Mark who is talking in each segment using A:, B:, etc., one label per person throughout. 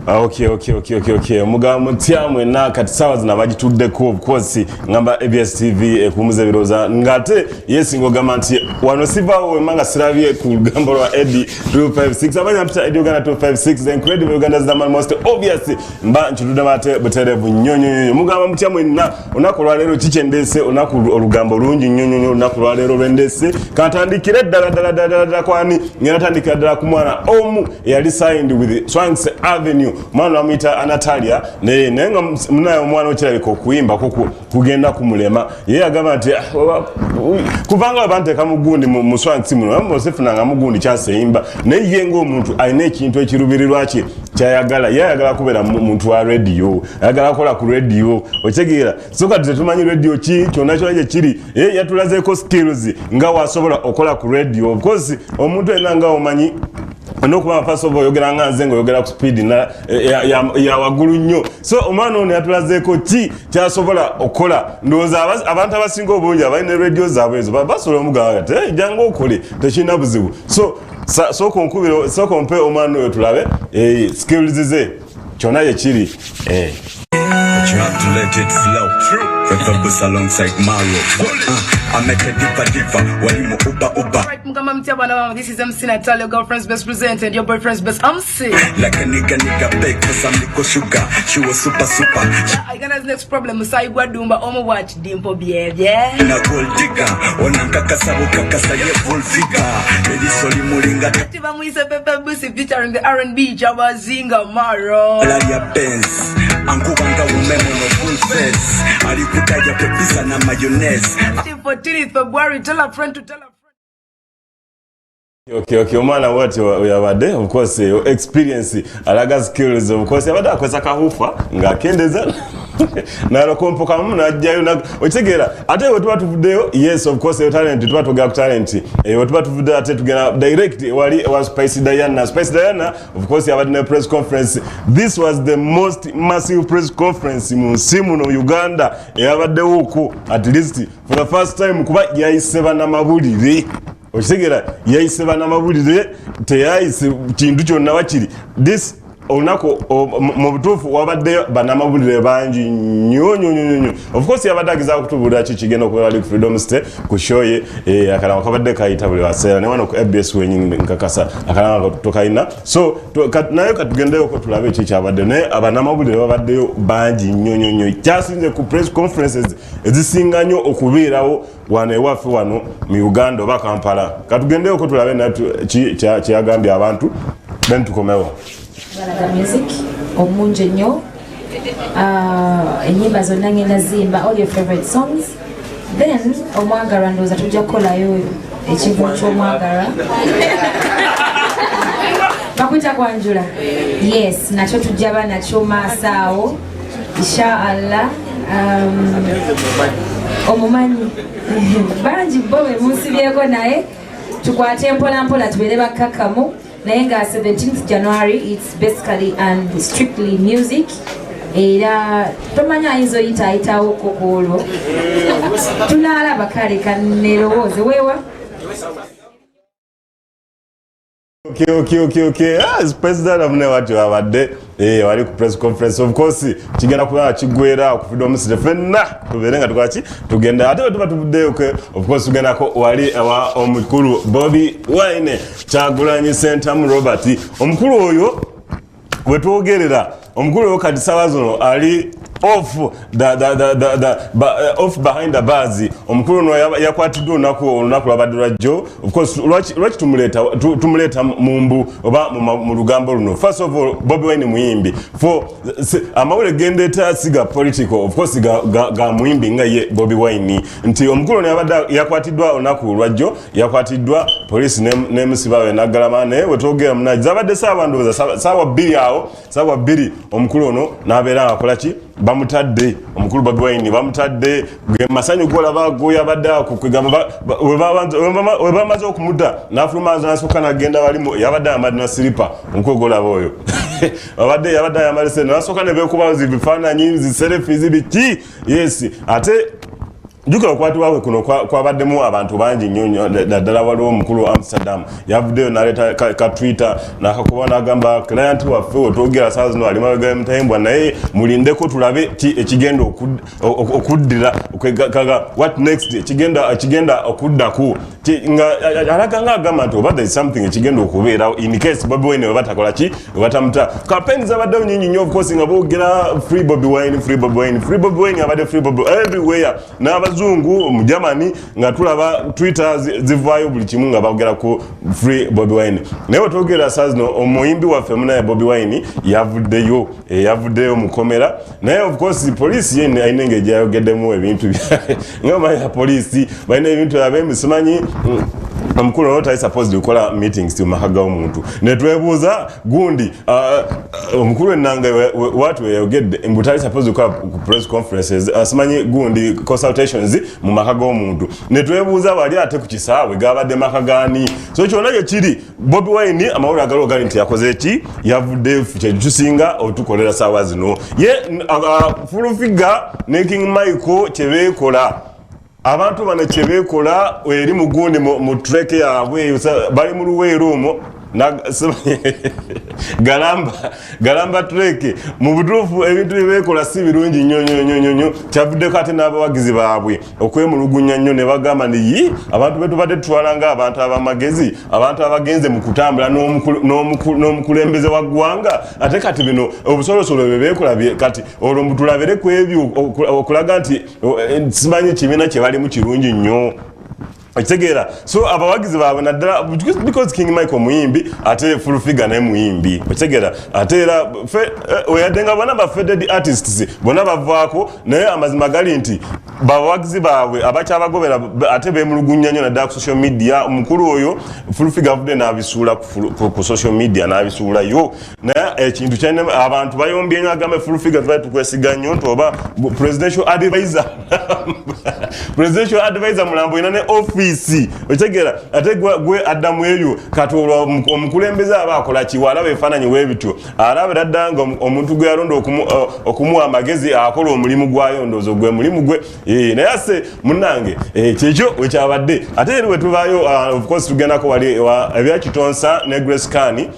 A: Okay. Mugamba mutyamu na kati sawa zina bagituddeko of course ngamba ABS TV ekumuze biroza ngate yesingo gamba nti wano sivawo emanga siravye ku lugambo lwa Eddie 256 abanya mpita Eddie Uganda 256 the incredible Uganda's the man most obviously mba nchidude mate buterevu nyonyo mugamba mutyamu na onakolwa lero kichendese onaku olugambo lungi nyonyo onaku lero lwendese katandikire dala kwani ngatandikira dala kumwana omu yali signed with Swanks Avenue mwana amita Anatalia nenga munayo mwana okirabika okuyimba kugenda kumulema ye agamba nti kuvanga abante kamugundi mu Swanks muno amosefunanga mugundi kyaseyimba naye ngo omuntu ayina ekintu ekirubirirwa kye kyayagala yayagala kubera muntu wa radio ayagala kola ku radio okitegera soka tumanyi radio ki kyonna kyona kiri yatulazeeko skills nga wasobola okola ku radio of course omuntu enanga omanyi nokuba pasobo yogera nganze ngo yogera ku speed na ya wagulu nnyo so omwana ono yatulazeeko ki kyasobola okola ndoza abantu abasinga obungi abalina radio zaabwe ezo basobola omugamba ati jangu okole tekirina buzibu so konkubiro so kompe omwana oyo tulabe skills ze kyonna ye kiri
B: But you have to let it flow. With the bus alongside Mario. I make a diva. When you uba.
C: Right, Mugamba Mtiabana, this is MC Natalia, your girlfriend's best present and your boyfriend's best MC.
B: Like a nigga bake for some little sugar. She was super.
C: I got next problem. Musai Guadumba, Omo watch Dimpo behavior.
B: Na gold digger. Onanka kasa ye full figure. Lady Soli Muringa.
C: Activa Muisa Pepe Busi featuring the R&B Java Zinga Maro.
B: Laria Benz. Ankubanga umemo no full face. Alikutaja pepisa na mayonnaise.
C: 14th February, tell a friend to tell a friend.
A: Okay, omwana wote yabadde of course your experience alaga skills of course yabadde akwesa kahufa ngakendeza nalokompoka mu najjayo na okitegera ate wetuba tuvuddeyo yes of course your talent tuba tugera ku talent wetuba tuvudde ate tugera direct wali was Spice Diana of course yabadde ne press conference. This was the most massive press conference mu simu no Uganda yabadde huko at least for the first time kuba yayise bana mabulire okitegera yayise bana mabulire teyayise kintu kyonna wakiri this onako mu butuufu wabadde bana mabulire bangi nnyo of course yabadde agezaako kutubulira kigenda okubeera ali ku Freedom State ku show ye akalama kabadde kayita buli waseera ne wano ku ABS wenyini nkakasa akalama tokayina so naye katugendeyo ko tulabe ki kyabadde naye abanamabulire babaddeyo bangi nnyo kyasinze ku press conferences ezisinga nnyo okubeerawo wano ewaffe wano mu Uganda oba Kampala katugendeyo ko tulabe kyagambye abantu ben tukomewo
D: Balaga music omunje nnyo enyimba zonna ngenda zimba all your favorite songs then omwagala ndooza tujja kukolayo ekivumo ky'omwagala bakwita kwanjula yes nakyo tujja ba nakyo maasaawo inshaallah omumanyi bangi bo bwe munsibyeko naye tukwate mpolampola tubeere bakkakkamu naye nga 17th January it's basically and strictly music era tomanya ayinza oyitaayitawo kokoolwo tunaalaba kale kanerowooze weewa
A: Okay. President of Newati wabadde wali ku press conference of course kigenda kuba kigwera ku Freedom State fenna tuberenga tukaki tugenda ate tuba tuvudde of course tugenda ko wali awa omukulu Bobby Wine Kyagulanyi Sentamu Robert omukulu oyo wetwogerera omukulu oyo kati sawazono ali off behind the bars omukulu no yakwatiddwa olunaku lwabadde lwajjo of course lwaki tumuleta mumbu oba mu lugambo luno first of all Bobby Wine muyimbi for amawule gendeta siga political of course ga muyimbi nga ye Bobby Wine nti omukulu no yabadde yakwatiddwa olunaku lwajjo yakwatiddwa police nemusibawe nagalamane wetogera munaji zabadde sabandoza sawa 2 awo sawa 2 omukulu ono nabeera akolaki bamutadde omukulu Bobby Wine bamutadde masanyu gola bagoya badda kugamba we bamaze okumuda nafuluma zansoka nagenda walimu yabadde amadina silipa omukulu gola boyo yabadde yamalise nasoka ne bekuba zibifaananyi zi selfies biki yes ate Juka okwatibwawe kuno kwabaddemu abantu bangi nnyo ddala waliwo omukulu Amsterdam yavuddeyo n'aleeta ka Twitter n'akakuba n'agamba client waffe otwogera saa zino ali mabega y'emitayimbwa naye mulindeko tulabe ki ekigenda okuddira kaga what next ekigenda okuddaku alaga ng'agamba nti oba there is something ekigenda okubeerawo in case Bobi Wine webatakola ki webatamuta campaign zabaddewo nnyingi nnyo of course nga boogera free Bobi Wine abadde free Bobi everywhere n'abazungu mu Germany nga tulaba Twitter zivaayo buli kimu nga boogera ku free Bobi Wine naye otwogera saa zino omuyimbi waffe munaye Bobi Wine yavuddeyo mukomera naye of course police yene ayina engeri yayogeddemu ebintu ng'amanyi police balina ebintu ab'emisimanyi omukulu ono tali supposed kukola meetings mu maka g'omuntu netwebuuza gundi omukulu ennanga watu yayogedde mbu tali supposed kukola press conferences simanyi gundi consultations mu maka g'omuntu netwebuuza wali ate ku kisaawe gabadde maka gaani so kyonna kye kiri Bobi Wine amawulire agaliwo gali nti yakoze ki yavudde kyetusinga otukolera saawa zino ye fulufiga ne King Michael kyebeekola abantu bano kyebeekola eri mugundi mu trek yaabwe bali mu luweero omwo galamba trek mu butuufu ebintu byebeekola si birungi nnyo kyavuddeko ate n'abawagizi baabwe okwemulugunya nnyo ne bagamba nti abantu betubadde tutwala ng'abantu ab'amagezi abantu abagenze mu kutambula n'omukulembeze wa ggwanga ate kati bino obusolosolo bwe beekola kati olwo mutulabire ku ebyo okulaga nti simanyi kibiina kye balimu kirungi nnyo okitegeera so abawagizi baabwe naddala because King Michael muyimbi ate full figure naye muyimbi okitegeera ate era oyadde nga bonna ba faded artists bonna bavaako naye amazima gali nti bawagizi baabwe abakyabagobera ate beemulugunya nnyo naddala ku social media omukulu oyo full figure avudde n'abisuula ku social media n'abisuulayo naye ekintu kyane abantu bayombye nnyo agambe full figure tubaye tukwesiga nnyo nti oba presidential advisor mulambo ina ne office otegera ate gwe addamu ebyo katolwa omukulembeze abakola kiwalaba efaananyi webityo alaba daddanga omuntu gwe yalonda okumuwa amagezi akola omulimu gwayo ndoozo gwe mulimu gwe naye ase munnange kyekyo wekyabadde ate eri wetuvaayo of course tugendako wali ebyakitonsa ne Grace Kani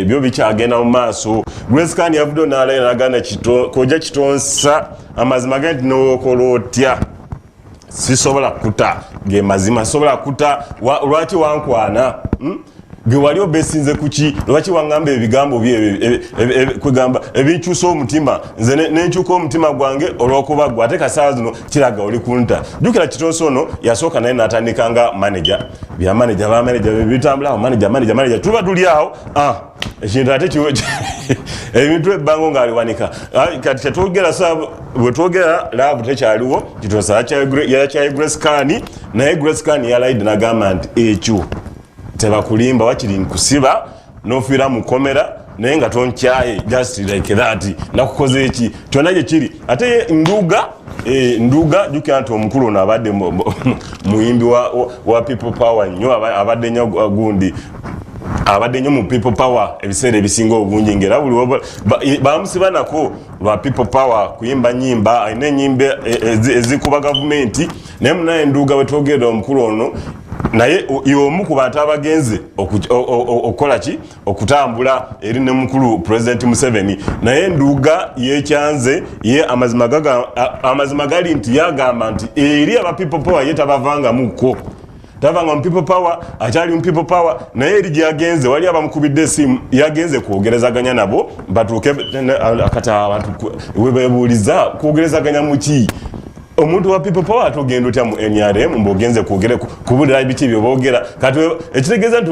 A: byo bikyagenda mu maaso Grace Kani yavuddeyo n'alayira n'aganda kojja kitonsa amazima ge nti n'okola otya sisobola kuta ge mazima sobola kuta lwaki wankwana ge wali obesinze kuki lwaki wangamba ebigambo bye kwegamba ebinkyusa omutima nze nenkyuka omutima gwange olw'okuba gwe ate kasaawa zino kiraga oli kunta jjukira kitonso ono yasooka naye n'atandika nga manager bamanager bitambulawo manager tuba tuli awo ekintu ate ebintu ebbango ng'aliwanika kati kyetwogera bwe twogera laavu tekyaliwo kitonsa yakyaye Grace Kani naye Grace Kani yalayidde n'agamba nti ekyo tebakulimba wakiri nkusiba n'ofiira mu komera naye nga tonkyaye just like that nakukoze eki kyonna gye kiri ate nduga jjukira nti omukulu ono abadde muyimbi wa people power nnyo abadde nnyo gundi abadde nnyo mu people power ebiseera ebisinga obungi ngera buli bamusiba nako lwa people power kuyimba nyimba ayina enyimba ezikuba gavumenti naye munaye nduga wetwogera omukulu ono naye y'omu ku bantu abagenze okukola ki okutambula eri ne mukulu President Museveni naye nduga yekyanze ye amazima gali nti yagamba nti eri aba people power ye tabavangamuko tavanga mu people power akyali mu people power naye eri gyagenze wali abamukubidde esimu yagenze kwogerezaganya nabo batuuke akata abantu webebuuliza kwogerezaganya muki omuntu wa people power atogenda otya mu NRM mbogenze kwogere kubulira ebiti byo boogera kati ekitegeeza nti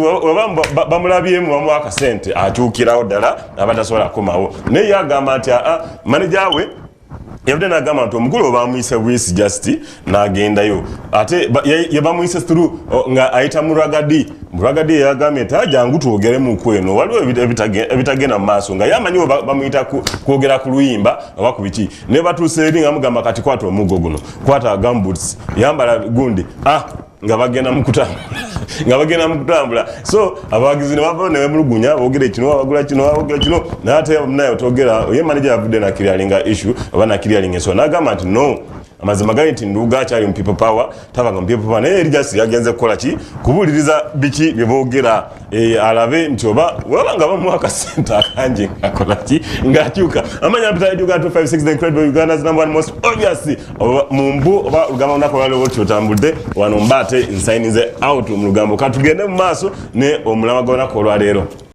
A: bamulabyemu bamuwa akasente akyukirawo ddala abatasobola kukomawo naye yagamba nti manager we yavudde n'agamba nti omukulu bamuyise bwisi just n'agendayo ate yabamuyise through nga ayita Muragadi yagambye nti ajangu twogeremu kweno waliwo ebitagenda mu maaso nga yamanyiwo bamuyita kwogera ku luyimba oba ku biki ne batuuse eri nga mugamba kati kwata omuggo guno kwata gumboots yambala gundi nga bagenda mu kutambula so abawagizi ne bavaayo ne bemulugunya boogera kino wabagula kino naye ate naye otogera ye manager yavudde nakiryalinga issue oba nakiryalinga ensonga n'agamba nti no amazima gani nti Nduga akyali mu people power tabanga mu people power naye Erigas yagenze kukola ki kubuliriza biki bye boogera alabe nti oba wabanga bamuwa akasente akanje akola ki ng'akyuka amanya mpita Uganda 256 the incredible Uganda's number one most obviously mu mbu oba olugamba lunako lwaliwo kyotambudde wano mbate nsainize out mu lugambo katugende mu maaso ne omulama gw'olunaku olwaleero.